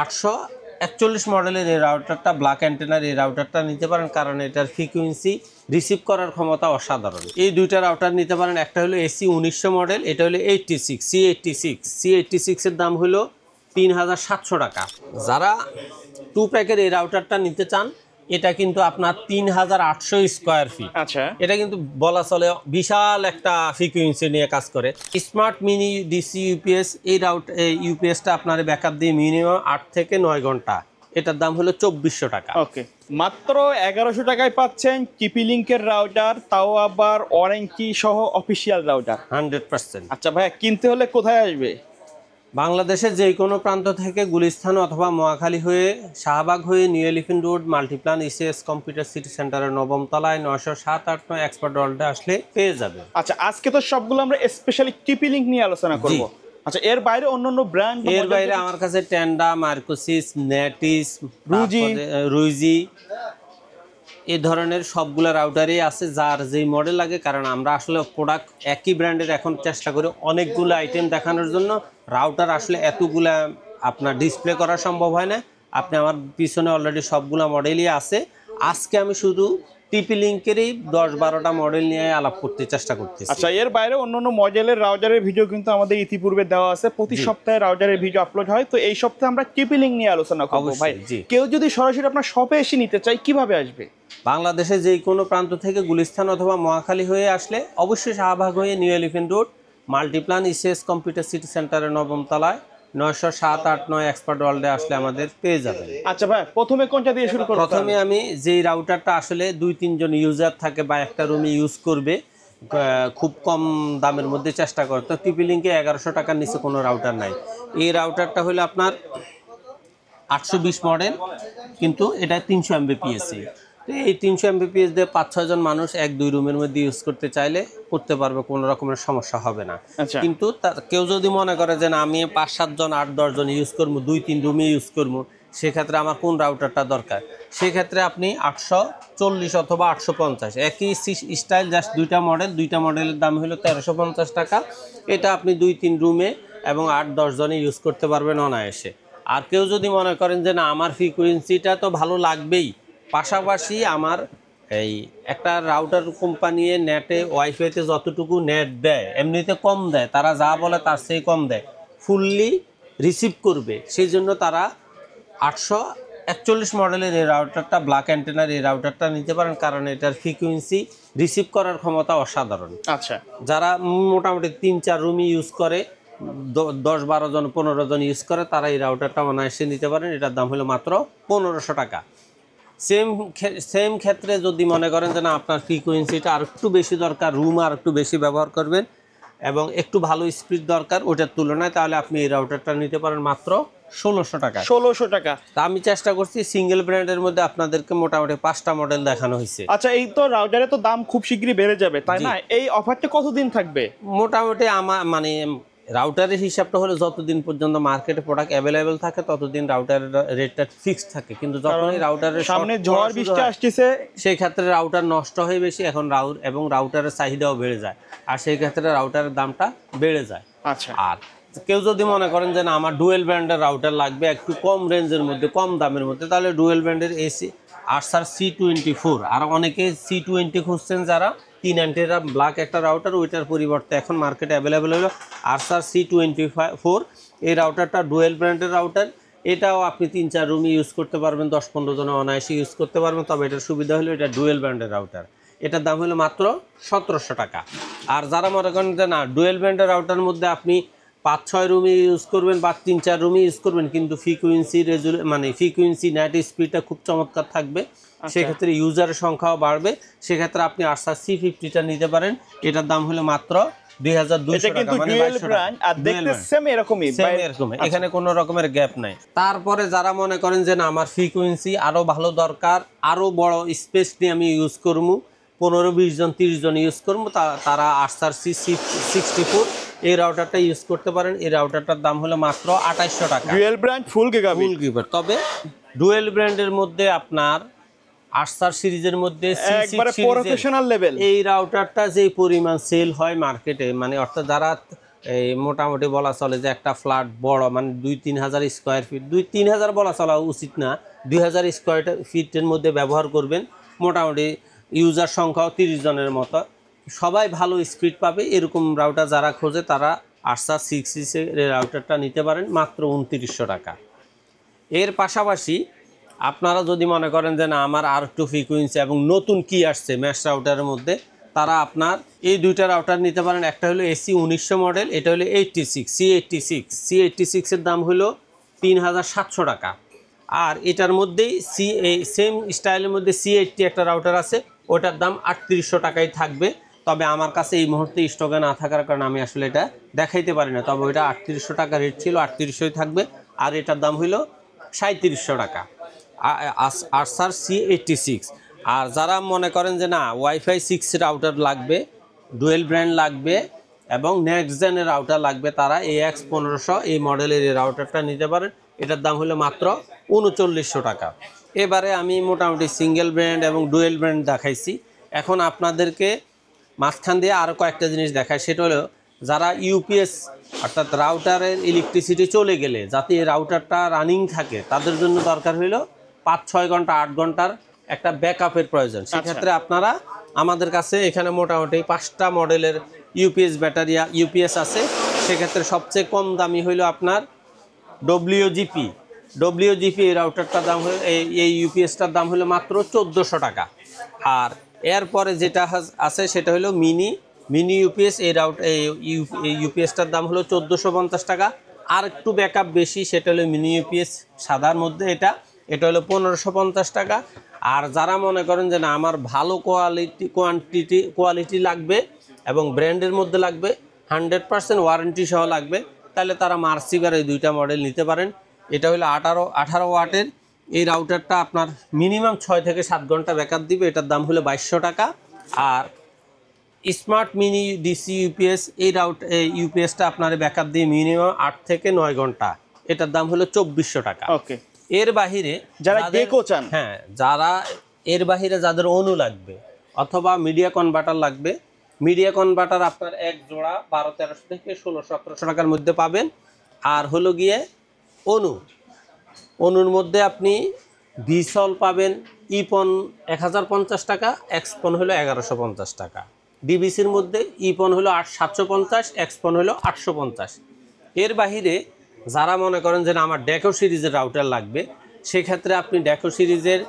841 মডেলের এই রাউটারটা ব্ল্যাক অ্যান্টেনার এই রাউটারটা নিতে পারেন, কারণ এটার ফ্রিকোয়েন্সি রিসিভ করার ক্ষমতা অসাধারণ। এই দুইটা রাউটার নিতে পারেন। একটা হলো এসি 1900 মডেল, এটা হলো 86 C86 এর দাম হলো 3700 টাকা। যারা 2 প্যাকের এই রাউটারটা নিতে চান, এটা কিন্তু আপনার 3800 স্কোয়ার ফিট। আচ্ছা, এটা কিন্তু বলা চলে বিশাল একটা ফ্রিকোয়েন্সি নিয়ে কাজ করে। স্মার্ট মিনি ডিসি ইউপিএস, এই ইউপিএসটা আপনার ব্যাকআপ দিয়ে মিনিমাম 8 থেকে 9 ঘন্টা। এটার দাম হলো 2400 টাকা। ওকে, মাত্র 1100 টাকায় পাচ্ছেন টিপি লিংকের রাউটার, তাও আবার ওয়ারেন্টি সহ অফিসিয়াল রাউটার 100%। আচ্ছা ভাইয়া, কিনতে হলে কোথায় আসবে? বাংলাদেশের যে কোনো প্রান্ত থেকে গুলিস্তান অথবা মহাখালী হয়ে শাহবাগ হয়ে new elephant road Multiplan ECS computer city সেন্টারের 9ম তলায় 907-9 এক্সপার্ট হলটা আসলে পেয়ে যাবে। আচ্ছা, আজকে তো সবগুলো আমরা স্পেশালি টিপি লিংক নিয়ে আলোচনা করব। আচ্ছা, এর বাইরে অন্যান্য ব্র্যান্ড? এর বাইরে আমার কাছে টেন্ডা, মার্কোসিস, নেটিস, রুইজি এই ধরনের সবগুলো রাউটারই আছে, যার যেই মডেল লাগে। কারণ আমরা আসলে প্রোডাক্ট একই ব্র্যান্ডের এখন চেষ্টা করি অনেকগুলো আইটেম দেখানোর জন্য। রাউটার আসলে এতগুলা আপনার ডিসপ্লে করা সম্ভব হয় না। আপনি আমার পিছনে অলরেডি সবগুলো মডেলই আছে। আজকে আমি শুধু টিপি লিংকেরই 10-12টা মডেল নিয়ে আলাপ করতে চেষ্টা করতেছি। আচ্ছা, এর বাইরে অন্যান্য মডেলের রাউটারের ভিডিও কিন্তু আমাদের ইতিপূর্বে দেওয়া আছে। প্রতি সপ্তাহে রাউটারের ভিডিও আপলোড হয়। তো এই সপ্তাহে আমরা টিপি লিংক নিয়ে আলোচনা করব। ভাই, কেউ যদি সরাসরি আপনার শপে এসে নিতে চায়, কিভাবে আসবে? বাংলাদেশের যে কোনো প্রান্ত থেকে গুলিস্তান অথবা মহাখালী হয়ে আসলে অবশ্যই শাহবাগ হয়ে new elephant road Multiplan ECS computer city সেন্টারের 9ম তলায় 907-9 এক্সপার্ট ওয়ার্ল্ডে আসলে আমাদের পেয়ে যাবেন। আচ্ছা ভাই, প্রথমে কোনটা দিয়ে শুরু করব? প্রথমে আমি যেই রাউটারটা আসলে 2-3 জন ইউজার থাকে বা একটা রুমে ইউজ করবে, খুব কম দামের মধ্যে চেষ্টা করে, তো টিপি লিংকে 1100 টাকার নিচে কোনো রাউটার নাই। এই রাউটারটা হলো আপনার 820 মডেল, কিন্তু এটা 300 Mbps। তো এই 300 Mbps দিয়ে 5-6 জন মানুষ 1-2 রুমের মধ্যে ইউজ করতে চাইলে করতে পারবে, কোনো রকমের সমস্যা হবে না। কিন্তু কেউ যদি মনে করে যে না, আমি 5-7 জন 8-10 জন ইউজ করবো, 2-3 রুমে ইউজ করবো, সেক্ষেত্রে আমার কোন রাউটারটা দরকার, সেক্ষেত্রে আপনি 840 অথবা 850 একই স্টাইল, জাস্ট দুইটা মডেলের দাম হলো 1350 টাকা। এটা আপনি 2-3 রুমে এবং 8-10 জনে ইউজ করতে পারবেন অনায়াসে। আর কেউ যদি মনে করেন যে না, আমার ফ্রিকোয়েন্সিটা তো ভালো লাগবেই, পাশাপাশি আমার এই একটা রাউটার কোম্পানি নেটে ওয়াইফাইতে যতটুকু নেট দেয় এমনিতে কম দেয়, তারা যা বলে তার চেয়ে কম দেয়, ফুললি রিসিভ করবে, সেই জন্য তারা 841 মডেলের এই রাউটারটা ব্ল্যাক অ্যান্টেনার এই রাউটারটা নিতে পারেন, কারণ এটার ফ্রিকোয়েন্সি রিসিভ করার ক্ষমতা অসাধারণ। আচ্ছা, যারা মোটামুটি 3-4 রুমই ইউজ করে, 10-12 জন 15 জন ইউজ করে, তারা এই রাউটারটা অনায়াসে নিতে পারেন। এটার দাম হলো মাত্র 1500 টাকা। সেম ক্ষেত্রে যদি মনে করেন যে না, আপনার ফ্রিকোয়েন্সিটা আর একটু বেশি দরকার, রুম আর একটু বেশি ব্যবহার করবেন এবং একটু ভালো স্পিড দরকার ওটার তুলনায়, তাহলে আপনি এই রাউটারটা নিতে পারেন মাত্র 1600 টাকা। 1600 টাকা। তা আমি চেষ্টা করছি সিঙ্গেল ব্র্যান্ডের মধ্যে আপনাদেরকে মোটামুটি 5টা মডেল দেখানো হয়েছে। আচ্ছা, এই তো রাউটারে তো দাম খুব শীঘ্রই বেড়ে যাবে, তাই না? এই অফারটা কতদিন থাকবে? মোটামুটি আমার মানে রাউটারের হিসাবটা হলো যতদিন পর্যন্ত মার্কেটে প্রোডাক্ট অ্যাভেলেবেল থাকে ততদিন রাউটারের রেটটা ফিক্সড থাকে, কিন্তু যখনই রাউটারের সামনে ঝড় বৃষ্টি আসছে, সেই ক্ষেত্রে রাউটার নষ্ট হয় বেশি, এখন এবং রাউটারের চাহিদাও বেড়ে যায়, আর সেই ক্ষেত্রে রাউটারের দামটা বেড়ে যায়। আচ্ছা, আর কেউ যদি মনে করেন যে না, আমার ডুয়েল ব্র্যান্ডের রাউটার লাগবে একটু কম রেঞ্জের মধ্যে, কম দামের মধ্যে, তাহলে ডুয়েল ব্র্যান্ডের আরসার C24, আর অনেকে C20 খুঁজছেন যারা, 3 অ্যান্টেনা ব্ল্যাক একটা রাউটার, ওইটার পরিবর্তে এখন মার্কেটে অ্যাভেলেবেল হলো আরসার C24। এই রাউটারটা ডুয়েল ব্র্যান্ডের রাউটার, এটাও আপনি 3-4 রুমে ইউজ করতে পারবেন, 10-15 জনে অনায়াসে ইউজ করতে পারবেন। তবে এটার সুবিধা হলো এটা ডুয়েল ব্র্যান্ডের রাউটার, এটার দাম হলো মাত্র 1700 টাকা। আর যারা মনে করেন যে না, ডুয়েল ব্র্যান্ডের রাউটারের মধ্যে আপনি 5-6 রুমে ইউজ করবেন বা 3-4 রুমে ইউজ করবেন, কিন্তু ফ্রিকোয়েন্সি নেট স্পিডটা খুব চমৎকার থাকবে, সেক্ষেত্রে ইউজারের সংখ্যাও বাড়বে, সেক্ষেত্রে আপনি আরসার C50টা নিতে পারেন। এটার দাম হলো মাত্র 2200 টাকা, মানে 2200 টাকা। এখানে কোনো রকমের গ্যাপ নাই। তারপরে যারা মনে করেন যে না, আমার ফ্রিকোয়েন্সি আরো ভালো দরকার, আরো বড় স্পেস নিয়ে আমি ইউজ করবো, 15-20 জন 30 জন ইউজ করবো, তারা আরসার C64 এই রাউটারটা ইউজ করতে পারেন। এই রাউটারটার দাম হলো মাত্র 2800 টাকা। ডুয়েল ব্র্যান্ড ফুল গিগাবিট। তবে ডুয়েল ব্র্যান্ডের মধ্যে আপনার আরসার সিরিজের মধ্যে একবারে প্রফেশনাল লেভেল এই রাউটারটা যে পরিমাণ সেল হয় মার্কেটে, মানে অর্থাৎ যারা এই মোটামুটি বলা চলে যে একটা ফ্ল্যাট বড় মানে 2-3 হাজার স্কোয়ার ফিট, 2-3 হাজার বলা চলা উচিত না, 2000 স্কোয়ার ফিটের মধ্যে ব্যবহার করবেন। মোটামুটি ইউজার সংখ্যাও 30 জনের মতো, সবাই ভালো স্পিড পাবে। এরকম রাউটার যারা খোঁজে তারা আরসার 6 এর রাউটারটা নিতে পারেন মাত্র 2900 টাকা। এর পাশাপাশি আপনারা যদি মনে করেন যে না আমার আর একটু ফ্রিকোয়েন্সি এবং নতুন কি আসছে ম্যাশ রাউটারের মধ্যে, তারা আপনার এই দুইটা রাউটার নিতে পারেন। একটা হলো AC 1900 মডেল, এটা হলো 86 C86 এর দাম হলো 3700 টাকা। আর এটার মধ্যেই সেম স্টাইলের মধ্যে C80 একটা রাউটার আছে, ওটার দাম 3800 টাকাই থাকবে। তবে আমার কাছে এই মুহূর্তে স্টকে না থাকার কারণে আমি আসলে এটা দেখাইতে পারি না, তবে ওইটা 3800 টাকা রেট ছিল, 3800ই থাকবে। আর এটার দাম হলো 3700 টাকা আরসার C86। আর যারা মনে করেন যে না ওয়াইফাই 6 রাউটার লাগবে, ডুয়েল ব্র্যান্ড লাগবে এবং নেক্সট জেনের রাউটার লাগবে, তারা AX 1500 এই মডেলের এই রাউটারটা নিতে পারেন। এটার দাম হলো মাত্র 3900 টাকা। এবারে আমি মোটামুটি সিঙ্গেল ব্র্যান্ড এবং ডুয়েল ব্র্যান্ড দেখাইছি। এখন আপনাদেরকে মাঝখান দিয়ে আরও কয়েকটা জিনিস দেখায়, সেটা হলো যারা ইউপিএস অর্থাৎ রাউটারের ইলেকট্রিসিটি চলে গেলে যাতে এই রাউটারটা রানিং থাকে, তাদের জন্য দরকার হলো 5-6 ঘন্টা 8 ঘন্টার একটা ব্যাকআপের প্রয়োজন। সেক্ষেত্রে আপনারা আমাদের কাছে এখানে মোটামুটি 5টা মডেলের ইউপিএস আছে। সেক্ষেত্রে সবচেয়ে কম দামি হইলো আপনার WGP এই রাউটারটার দাম হলো এই ইউপিএসটার দাম হলো মাত্র 1400 টাকা। আর এরপরে যেটা আছে সেটা হলো মিনি ইউপিএস, এই ইউপিএসটার দাম হলো 1450 টাকা। আর একটু ব্যাকআপ বেশি সেটা হলো মিনি ইউপিএস সাদার মধ্যে, এটা হলো 1550 টাকা। আর যারা মনে করেন যে না আমার ভালো কোয়ালিটি লাগবে এবং ব্র্যান্ডের মধ্যে লাগবে, 100% ওয়ারেন্টি সহ লাগবে, তাহলে তারা মার্সিভার এই দুইটা মডেল নিতে পারেন। এটা হলো 18 ওয়াটের এই রাউটারটা আপনার মিনিমাম 6 থেকে 7 ঘন্টা ব্যাকআপ দিবে, এটার দাম হলো 2200 টাকা। আর স্মার্ট মিনি ডিসি ইউপিএস এই ইউপিএসটা আপনার ব্যাকআপ দিয়ে মিনিমাম 8 থেকে 9 ঘন্টা, এটার দাম হলো 2400 টাকা। ওকে। এর বাহিরে যারা ডেকো চান, হ্যাঁ যারা এর বাহিরে যাদের অনু লাগবে অথবা মিডিয়া কনভার্টার লাগবে, মিডিয়া কনভার্টার আপনার এক জোড়া 1200-1300 থেকে 1600-1700 টাকার মধ্যে পাবেন। আর হলো গিয়ে অনুর মধ্যে আপনি ভিসল পাবেন, ইপন 1050 টাকা, এক্সপন হলো 1150 টাকা। ডিবিসির মধ্যে ইপন হলো 750, এক্সপন হলো 850। এর বাহিরে যারা মনে করেন যে আমার ডেকো সিরিজের রাউটার লাগবে, সেক্ষেত্রে আপনি ডেকো সিরিজের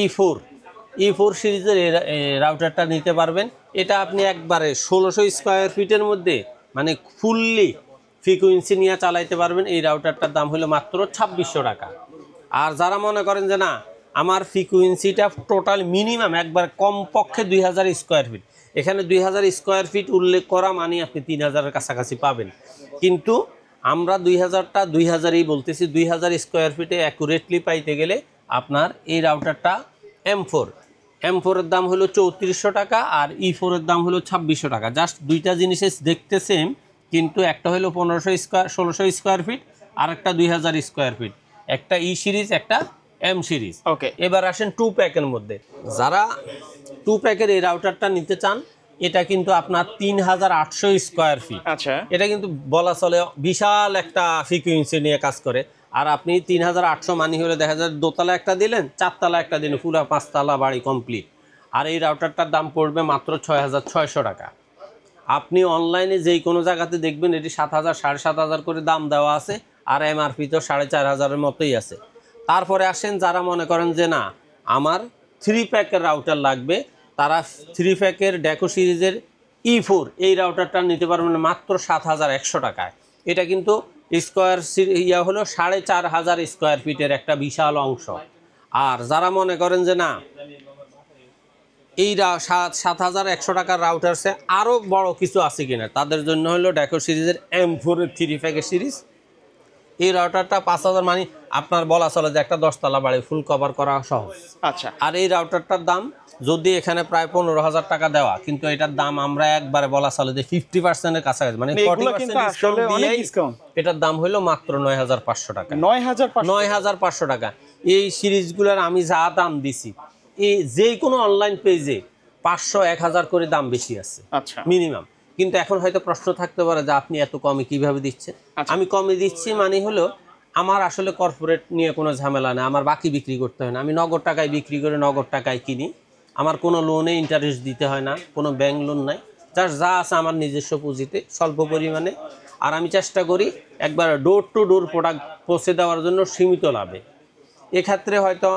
E4 সিরিজের রাউটারটা নিতে পারবেন। এটা আপনি একবারে 1600 স্কোয়ার ফিটের মধ্যে মানে ফুললি ফ্রিকোয়েন্সি নিয়ে চালাইতে পারবেন। এই রাউটারটার দাম হলো মাত্র 2600 টাকা। আর যারা মনে করেন যে না আমার ফ্রিকোয়েন্সিটা টোটাল মিনিমাম একবার কমপক্ষে 2000 স্কোয়ার ফিট, এখানে 2000 স্কোয়ার ফিট উল্লেখ করা মানে আপনি 3000-এর কাছাকাছি পাবেন, কিন্তু আমরা 2000টা 2000ই বলতেছি। 2000 স্কোয়ার ফিটে অ্যাকুরেটলি পাইতে গেলে আপনার এই রাউটারটা M4 এর দাম হলো 3400 টাকা আর E4 এর দাম হলো 2600 টাকা। জাস্ট দুইটা জিনিসে দেখতে সেম, কিন্তু একটা হলো 1600 স্কোয়ার ফিট আর একটা 2000 স্কোয়ার ফিট, একটা E সিরিজ একটা M সিরিজ। ওকে। এবার আসেন 2 প্যাকের মধ্যে, যারা 2 প্যাকের এই রাউটারটা নিতে চান, এটা কিন্তু আপনার 3800 স্কোয়ার ফিট। আচ্ছা, এটা কিন্তু বলা চলে বিশাল একটা ফ্রিকোয়েন্সি নিয়ে কাজ করে। আর আপনি 3800 মানি হলে দেখা যায় দোতলা একটা দিলেন, 4 তলা একটা দিলেন, পুরো 5 তলা বাড়ি কমপ্লিট। আর এই রাউটারটার দাম পড়বে মাত্র 6600 টাকা। আপনি অনলাইনে যেই কোনো জায়গাতে দেখবেন এটি 7000 7500 করে দাম দেওয়া আছে, আর MRP তো 4500-এর মতোই আছে। তারপরে আসেন যারা মনে করেন যে না আমার 3 প্যাকের রাউটার লাগবে, তারা 3 প্যাকের ডেকো সিরিজের E4 এই রাউটারটা নিতে পারবেন মাত্র 7100 টাকায়। এটা কিন্তু হলো 4500 স্কোয়ার ফিটের একটা বিশাল অংশ। আর যারা মনে করেন যে না এই 7100 টাকার রাউটারসে আরও বড় কিছু আছে কিনা, তাদের জন্য হলো ডেকো সিরিজের M4 এর 3 প্যাকের সিরিজ। এই রাউটারটা 5000 মানে আপনার বলা চলে যে একটা 10 তলা বাড়ি ফুল কভার করা সহজ। আচ্ছা। আর এই রাউটারটার দাম যদি এখানে প্রায় 15000 টাকা দেওয়া, কিন্তু এটার দাম আমরা একবারে বলা চলে যে 50% এর কাছাকাছি, মানে 40% ডিসকাউন্ট। এটার দাম হলো মাত্র 9500 টাকা। 9500 টাকা। এই সিরিজগুলোর আমি যা দাম দিছি, এই যে কোনো অনলাইন পেজে 500-1000 করে দাম বেশি আছে আচ্ছা, মিনিমাম। কিন্তু এখন হয়তো প্রশ্ন থাকতে পারে যে আপনি এত কমে কিভাবে দিচ্ছেন। আমি কমে দিচ্ছি মানে হলো আমার আসলে কর্পোরেট নিয়ে কোনো ঝামেলা নেই, আমার বাকি বিক্রি করতে হয় না, আমি নগদ টাকায় বিক্রি করে নগদ টাকায় কিনি, আমার কোনো লোনে ইন্টারেস্ট দিতে হয় না, কোনো ব্যাংক লোন নাই, জাস্ট যা আছে আমার নিজস্ব পুঁজিতে স্বল্প পরিমাণে। আর আমি চেষ্টা করি একবার ডোর টু ডোর প্রোডাক্ট পৌঁছে দেওয়ার জন্য সীমিত লাভে। এক্ষেত্রে হয়তো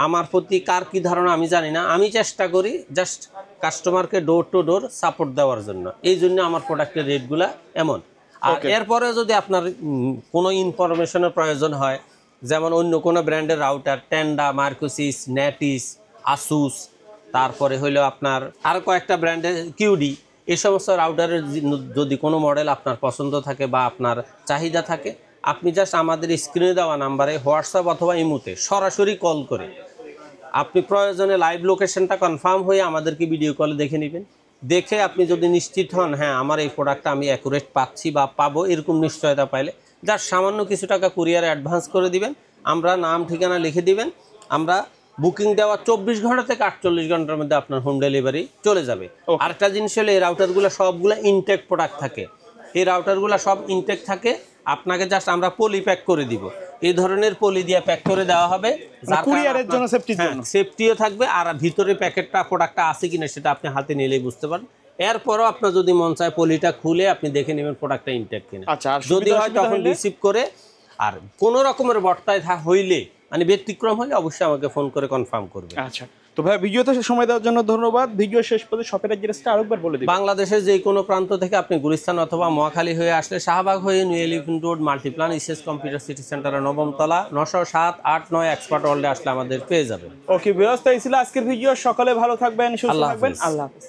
আমার প্রতি কার কী ধারণা আমি জানি না, আমি চেষ্টা করি জাস্ট কাস্টমারকে ডোর টু ডোর সাপোর্ট দেওয়ার জন্য, এই জন্য আমার প্রোডাক্টের রেটগুলো এমন। আর এরপরে যদি আপনার কোনো ইনফরমেশনের প্রয়োজন হয়, যেমন অন্য কোনো ব্র্যান্ডের রাউটার, টেন্ডা, মার্কোসিস, নেটিস, আসুস, তারপরে হইলো আপনার আর কয়েকটা ব্র্যান্ডের কিউডি, এই সমস্ত রাউটারের যদি কোনো মডেল আপনার পছন্দ থাকে বা আপনার চাহিদা থাকে, আপনি জাস্ট আমাদের স্ক্রিনে দেওয়া নাম্বারে হোয়াটসঅ্যাপ অথবা ইমোতে সরাসরি কল করে আপনি প্রয়োজনে লাইভ লোকেশনটা কনফার্ম হয়ে আমাদেরকে ভিডিও কলে দেখে নেবেন। দেখে আপনি যদি নিশ্চিত হন হ্যাঁ আমার এই প্রোডাক্টটা আমি অ্যাকুরেট পাচ্ছি বা পাবো, এরকম নিশ্চয়তা পাইলে যার সামান্য কিছু টাকা কুরিয়ারে অ্যাডভান্স করে দিবেন, আমরা নাম ঠিকানা লিখে দিবেন, আমরা বুকিং দেওয়া 24 ঘন্টা থেকে 48 ঘন্টার মধ্যে আপনার হোম ডেলিভারি চলে যাবে। আরেকটা জিনিস হলো এই রাউটারগুলো সবগুলো ইনটেক প্রোডাক্ট থাকে, এই রাউটারগুলো সব ইনটেক থাকে, আপনাকে জাস্ট আমরা পলি প্যাক করে দিব, এই ধরনের পলি দিয়ে প্যাক করে দেওয়া হবে, কুরিয়ারের জন্য সেফটির জন্য সেফটিও থাকবে, আর ভিতরে প্যাকেটটা প্রোডাক্টটা আছে কিনা সেটা আপনি হাতে নিলেই বুঝতে পারেন। এরপরও আপনার যদি মন চায় পলিটা খুলে আপনি দেখে নেবেন প্রোডাক্টটা ইনটেক কিনা, যদি হয় তখন রিসিভ করে। আর কোনো রকমের বর্তায় হইলে মানে ব্যতিক্রম হলে অবশ্যই আমাকে ফোন করে কনফার্ম করবে। আচ্ছা, তো ভাই ভিডিওতে সময় দেওয়ার জন্য ধন্যবাদ। ভিডিও শেষ পর্যন্ত শপের অ্যাড্রেসটা আরেকবার বলে দিন। বাংলাদেশের যে কোনো প্রান্ত থেকে আপনি গুলিস্তান অথবা মহাখালী হয়ে আসলে শাহবাগ হয়ে নিউ এলিফ্যান্ট রোড মাল্টিপ্লান ইসএস কম্পিউটার সিটি সেন্টারের 9ম তলা 907 8 9 এক্সপার্ট ওয়ার্ল্ডে আসলে আমাদের পেয়ে যাবেন। ওকে, ব্যবস্থা ছিল আজকের ভিডিও। সকালে ভালো থাকবেন, সুস্থ থাকবেন, আল্লাহ হাফেজ।